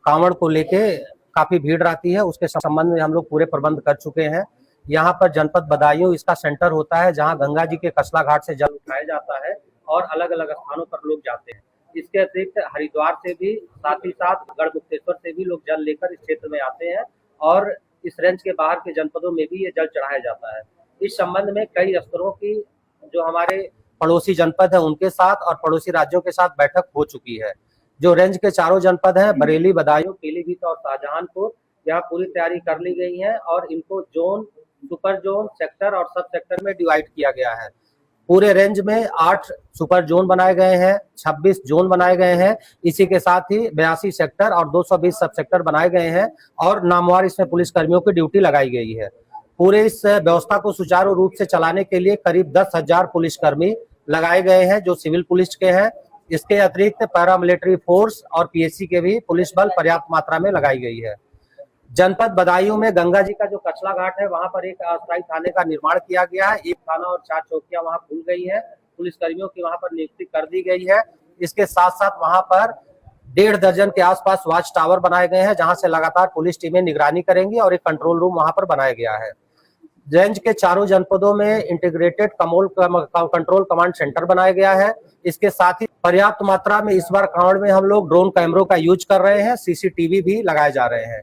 कांवड़ को लेके काफी भीड़ रहती है, उसके संबंध में हम लोग पूरे प्रबंध कर चुके हैं। यहाँ पर जनपद बदायूं इसका सेंटर होता है, जहाँ गंगा जी के कसला घाट से जल उठाया जाता है और अलग अलग स्थानों पर लोग जाते हैं। इसके अतिरिक्त हरिद्वार से भी, साथ ही साथ गढ़मुक्तेश्वर से भी लोग जल लेकर इस क्षेत्र में आते हैं और इस रेंज के बाहर के जनपदों में भी ये जल चढ़ाया जाता है। इस संबंध में कई स्तरों की जो हमारे पड़ोसी जनपद है उनके साथ और पड़ोसी राज्यों के साथ बैठक हो चुकी है। जो रेंज के चारों जनपद हैं, बरेली, बदायूं, पीलीभीत और शाहजहांपुर, यहाँ पूरी तैयारी कर ली गई है और इनको जोन, सुपर जोन, सेक्टर और सब सेक्टर में डिवाइड किया गया है। पूरे रेंज में 8 सुपर जोन बनाए गए हैं, 26 जोन बनाए गए हैं, इसी के साथ ही 82 सेक्टर और 220 सब सेक्टर बनाए गए हैं और नामवार इसमें पुलिस कर्मियों की ड्यूटी लगाई गई है। पूरे इस व्यवस्था को सुचारू रूप से चलाने के लिए करीब 10,000 पुलिसकर्मी लगाए गए हैं जो सिविल पुलिस के हैं। इसके अतिरिक्त पैरामिलिट्री फोर्स और पीएससी के भी पुलिस बल पर्याप्त मात्रा में लगाई गई है। जनपद बदायूं में गंगा जी का जो कचला घाट है वहां पर एक अस्थायी थाने का निर्माण किया गया है। एक थाना और 4 चौकियां वहां खुल गई है, पुलिसकर्मियों की वहां पर नियुक्ति कर दी गई है। इसके साथ साथ वहां पर 1.5 दर्जन के आसपास वॉच टावर बनाए गए हैं, जहां से लगातार पुलिस टीमें निगरानी करेंगी और एक कंट्रोल रूम वहां पर बनाया गया है। रेंज के चारों जनपदों में इंटीग्रेटेड कंट्रोल कमांड सेंटर बनाया गया है। इसके साथ ही पर्याप्त मात्रा में इस बार कांवड़ में हम लोग ड्रोन कैमरों का यूज कर रहे हैं, सीसीटीवी भी लगाए जा रहे हैं।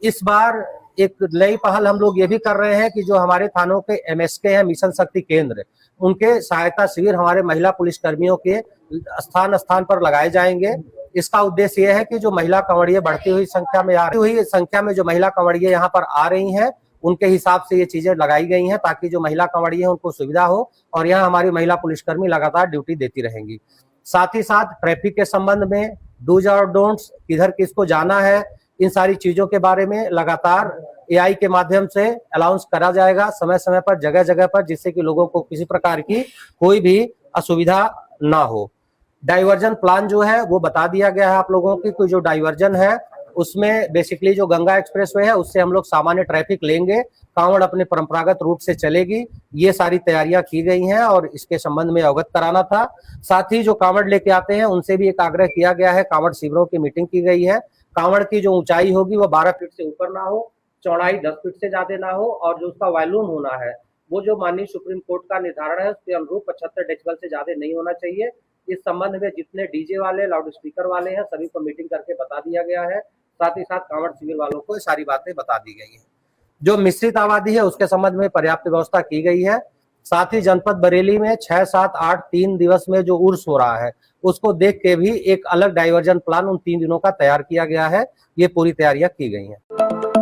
इस बार एक नई पहल हम लोग ये भी कर रहे हैं कि जो हमारे थानों के एमएसके हैं, मिशन शक्ति केंद्र, उनके सहायता शिविर हमारे महिला पुलिस कर्मियों के स्थान स्थान पर लगाए जाएंगे। इसका उद्देश्य यह है कि जो महिला कंवड़िये बढ़ती हुई संख्या में जो महिला कंवड़िये यहाँ पर आ रही हैं, उनके हिसाब से ये चीजें लगाई गई हैं ताकि जो महिला कंवड़िये हैं उनको सुविधा हो और यहाँ हमारी महिला पुलिसकर्मी लगातार ड्यूटी देती रहेंगी। साथ ही साथ ट्रैफिक के संबंध में डूज और डोंट्स, किधर किसको जाना है, इन सारी चीजों के बारे में लगातार एआई के माध्यम से अनाउंस करा जाएगा समय समय पर, जगह जगह पर, जिससे कि लोगों को किसी प्रकार की कोई भी असुविधा ना हो। डाइवर्जन प्लान जो है वो बता दिया गया है आप लोगों की। कोई जो डाइवर्जन है उसमें बेसिकली जो गंगा एक्सप्रेसवे है उससे हम लोग सामान्य ट्रैफिक लेंगे, कांवड़ अपने परंपरागत रूट से चलेगी। ये सारी तैयारियां की गई हैं और इसके संबंध में अवगत कराना था। साथ ही जो कांवड़ लेके आते हैं उनसे भी एक आग्रह किया गया है, कांवड़ शिविरों की मीटिंग की गई है। कांवड़ की जो ऊंचाई होगी वो 12 फीट से ऊपर ना हो, चौड़ाई 10 फीट से ज्यादा ना हो और जो उसका वॉल्यूम होना है वो जो माननीय सुप्रीम कोर्ट का निर्धारण है उसके अनुरूप 75 डेसिबल से ज्यादा नहीं होना चाहिए। इस संबंध में जितने डीजे वाले, लाउड स्पीकर वाले हैं सभी को मीटिंग करके बता दिया गया है। साथ ही साथ कांवड़ शिविर वालों को सारी बातें बता दी गई है। जो मिश्रित आबादी है उसके संबंध में पर्याप्त व्यवस्था की गई है। साथ ही जनपद बरेली में 6, 7, 8 3 दिवस में जो उर्स हो रहा है उसको देख के भी एक अलग डाइवर्जन प्लान उन 3 दिनों का तैयार किया गया है। ये पूरी तैयारियां की गई हैं।